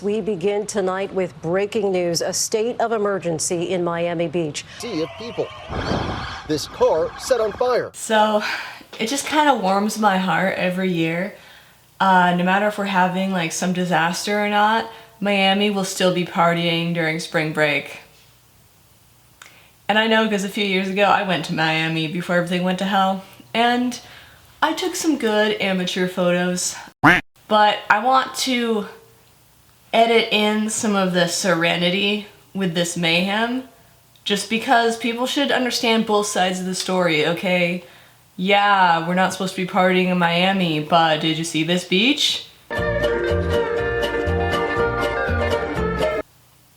We begin tonight with breaking news, a state of emergency in Miami Beach. Sea of people. This car set on fire. So it just kind of warms my heart every year. No matter if we're having like some disaster or not, Miami will still be partying during spring break. And I know because a few years ago I went to Miami before everything went to hell, and I took some good amateur photos. But I want to edit in some of the serenity with this mayhem, just because people should understand both sides of the story, okay? Yeah, we're not supposed to be partying in Miami, but did you see this beach?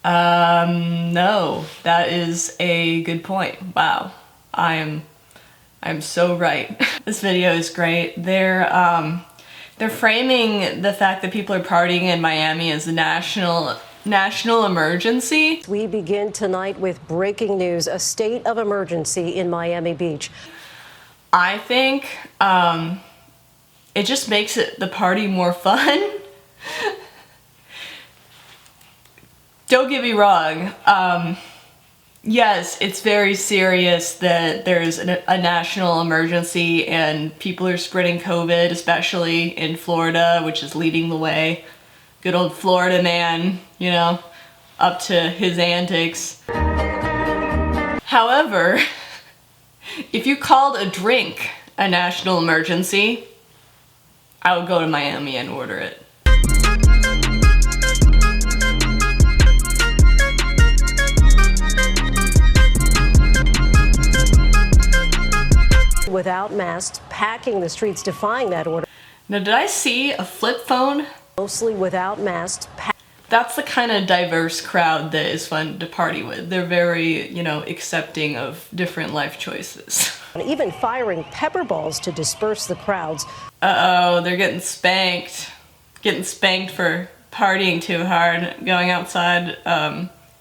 No, that is a good point. Wow, I'm so right. This video is great. They're framing the fact that people are partying in Miami as a national emergency. We begin tonight with breaking news, a state of emergency in Miami Beach. I think it just makes the party more fun. Don't get me wrong. Yes, it's very serious that there's a national emergency and people are spreading COVID, especially in Florida, which is leading the way. Good old Florida man, you know, up to his antics. However, if you called a drink a national emergency, I would go to Miami and order it. Without masks, packing the streets, defying that order. Now, did I see a flip phone? Mostly without masks. That's the kind of diverse crowd that is fun to party with. They're very, you know, accepting of different life choices. Even firing pepper balls to disperse the crowds. Uh-oh, they're getting spanked. Getting spanked for partying too hard, going outside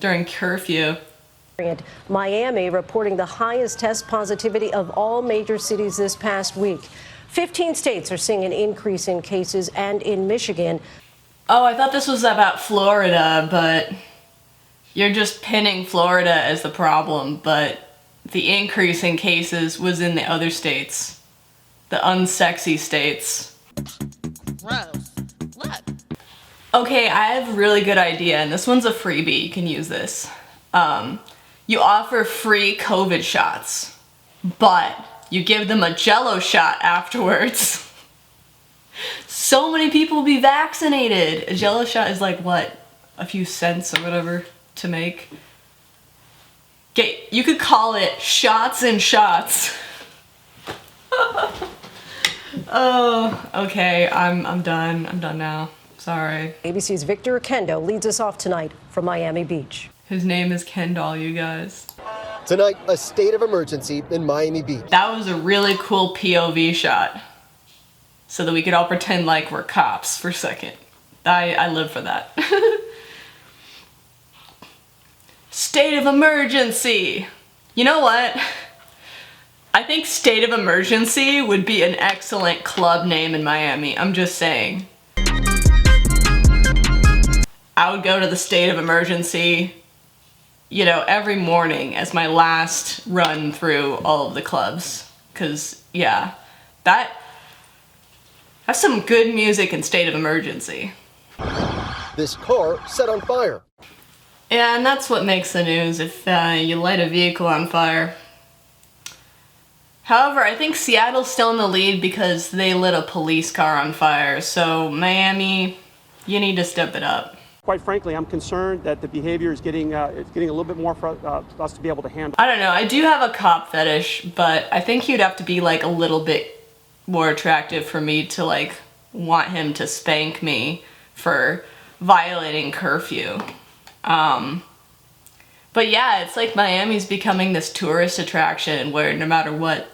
during curfew. Miami reporting the highest test positivity of all major cities this past week. 15 states are seeing an increase in cases, and in Michigan. Oh, I thought this was about Florida, but you're just pinning Florida as the problem, but the increase in cases was in the other states. The unsexy states. Gross. Look. Okay, I have a really good idea, and this one's a freebie. You can use this. You offer free COVID shots, but you give them a Jell-O shot afterwards. So many people will be vaccinated. A Jell-O shot is like, what, a few cents or whatever to make? Okay, you could call it shots and shots. Oh, okay, I'm done. I'm done now. Sorry. ABC's Victor Kendo leads us off tonight from Miami Beach. His name is Kendall, you guys. Tonight, a state of emergency in Miami Beach. That was a really cool POV shot, so that we could all pretend like we're cops for a second. I live for that. State of emergency. You know what? I think state of emergency would be an excellent club name in Miami. I'm just saying. I would go to the state of emergency, you know, every morning as my last run through all of the clubs. Cause yeah, that's some good music in state of emergency. This car set on fire. Yeah, and that's what makes the news if you light a vehicle on fire. However, I think Seattle's still in the lead because they lit a police car on fire. So Miami, you need to step it up. Quite frankly, I'm concerned that the behavior is getting a little bit more for us to be able to handle. I don't know, I do have a cop fetish, but I think he'd have to be like a little bit more attractive for me to like want him to spank me for violating curfew. But yeah, it's like Miami's becoming this tourist attraction where no matter what,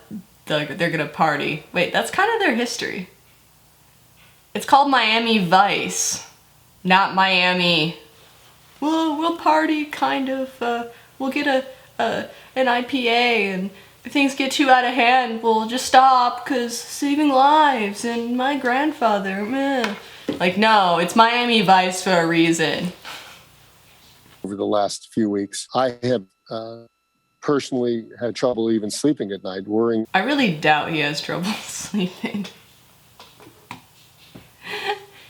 they're gonna party. Wait, that's kind of their history. It's called Miami Vice. Not Miami. We'll party, kind of. We'll get an IPA, and if things get too out of hand, we'll just stop, cause saving lives, and my grandfather, meh. Like, no, it's Miami Vice for a reason. Over the last few weeks, I have personally had trouble even sleeping at night, worrying. I really doubt he has trouble sleeping.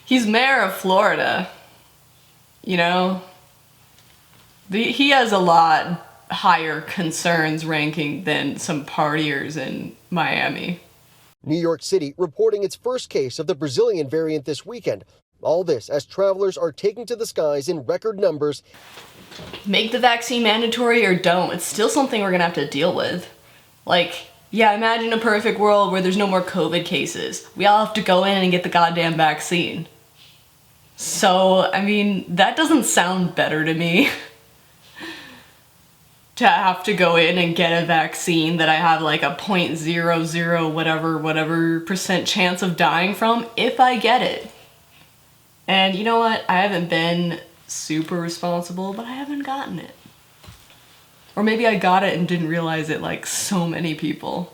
He's mayor of Florida, you know? He has a lot higher concerns ranking than some partiers in Miami. New York City reporting its first case of the Brazilian variant this weekend. All this as travelers are taking to the skies in record numbers. Make the vaccine mandatory or don't, it's still something we're gonna have to deal with. Like, yeah, imagine a perfect world where there's no more COVID cases. We all have to go in and get the goddamn vaccine. So, I mean, that doesn't sound better to me. To have to go in and get a vaccine that I have like a 0.00 whatever percent chance of dying from if I get it. And you know what? I haven't been super responsible, but I haven't gotten it. Or maybe I got it and didn't realize it like so many people.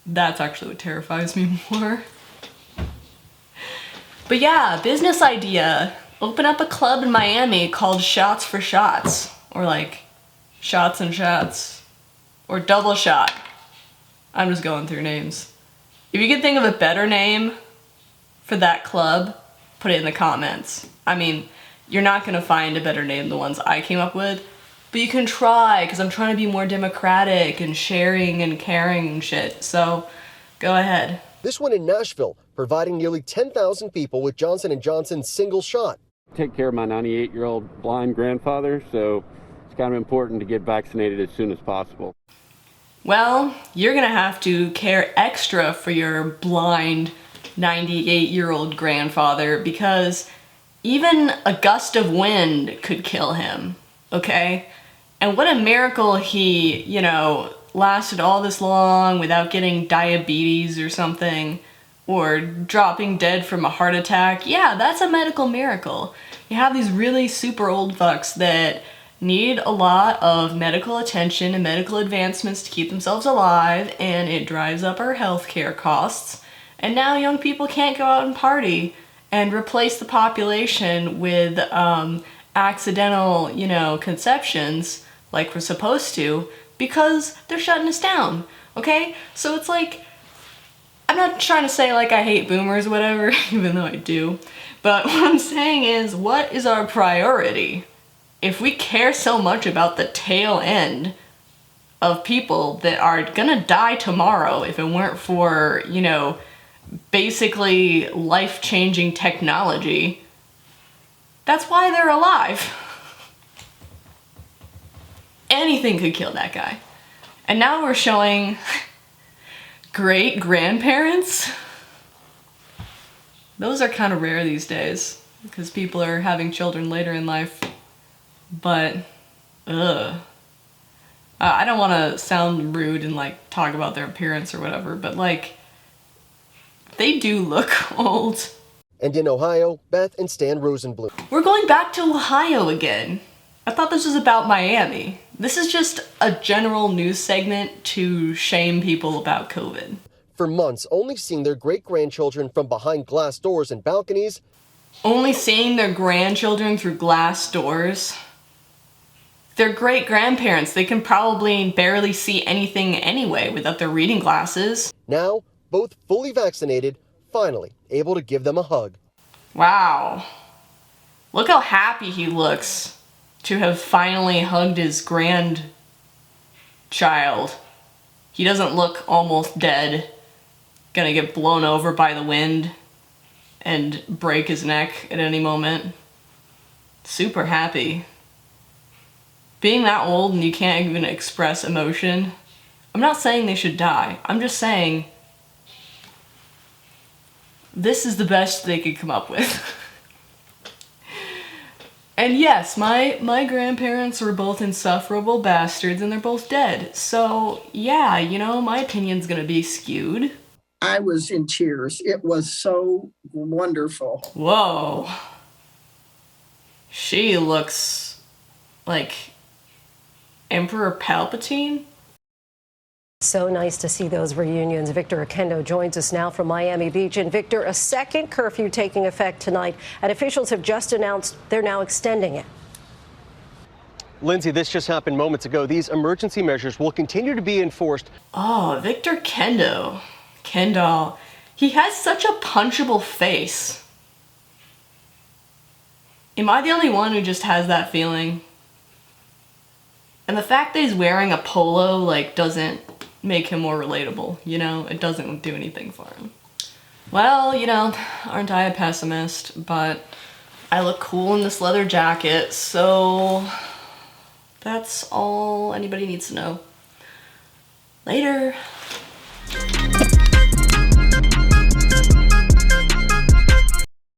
That's actually what terrifies me more. But yeah, business idea. Open up a club in Miami called Shots for Shots. Or like Shots and Shots. Or Double Shot. I'm just going through names. If you can think of a better name for that club, put it in the comments. I mean, you're not gonna find a better name than the ones I came up with, but you can try, because I'm trying to be more democratic and sharing and caring and shit, so go ahead. This one in Nashville, providing nearly 10,000 people with Johnson & Johnson's single shot. Take care of my 98-year-old blind grandfather, so it's kind of important to get vaccinated as soon as possible. Well, you're gonna have to care extra for your blind 98-year-old grandfather, because even a gust of wind could kill him, okay? And what a miracle he, lasted all this long without getting diabetes or something, or dropping dead from a heart attack. Yeah, that's a medical miracle. You have these really super old fucks that need a lot of medical attention and medical advancements to keep themselves alive, and it drives up our healthcare costs. And now young people can't go out and party and replace the population with accidental, conceptions like we're supposed to, because they're shutting us down, okay? So it's like, I'm not trying to say like I hate boomers or whatever, even though I do, but what I'm saying is, what is our priority? If we care so much about the tail end of people that are gonna die tomorrow if it weren't for, basically life-changing technology, that's why they're alive. Anything could kill that guy. And now we're showing great-grandparents. Those are kind of rare these days, because people are having children later in life. But, I don't want to sound rude and like talk about their appearance or whatever, but like, they do look old. And in Ohio, Beth and Stan Rosenblum. We're going back to Ohio again. I thought this was about Miami. This is just a general news segment to shame people about COVID. For months, only seeing their great-grandchildren from behind glass doors and balconies. Only seeing their grandchildren through glass doors. Their great-grandparents, they can probably barely see anything anyway without their reading glasses. Now, both fully vaccinated, finally able to give them a hug. Wow. Look how happy he looks to have finally hugged his grandchild. He doesn't look almost dead, gonna get blown over by the wind and break his neck at any moment. Super happy. Being that old and you can't even express emotion, I'm not saying they should die. I'm just saying this is the best they could come up with. And yes, my grandparents were both insufferable bastards and they're both dead. So yeah, my opinion's gonna be skewed. I was in tears. It was so wonderful. Whoa. She looks like Emperor Palpatine. So nice to see those reunions. Victor Akendo joins us now from Miami Beach. And Victor, a second curfew taking effect tonight, and officials have just announced they're now extending it. Lindsay, this just happened moments ago. These emergency measures will continue to be enforced. Oh, Victor Kendall. He has such a punchable face. Am I the only one who just has that feeling? And the fact that he's wearing a polo, like, doesn't make him more relatable, you know? It doesn't do anything for him. Well, you know, aren't I a pessimist? But I look cool in this leather jacket, so that's all anybody needs to know. Later.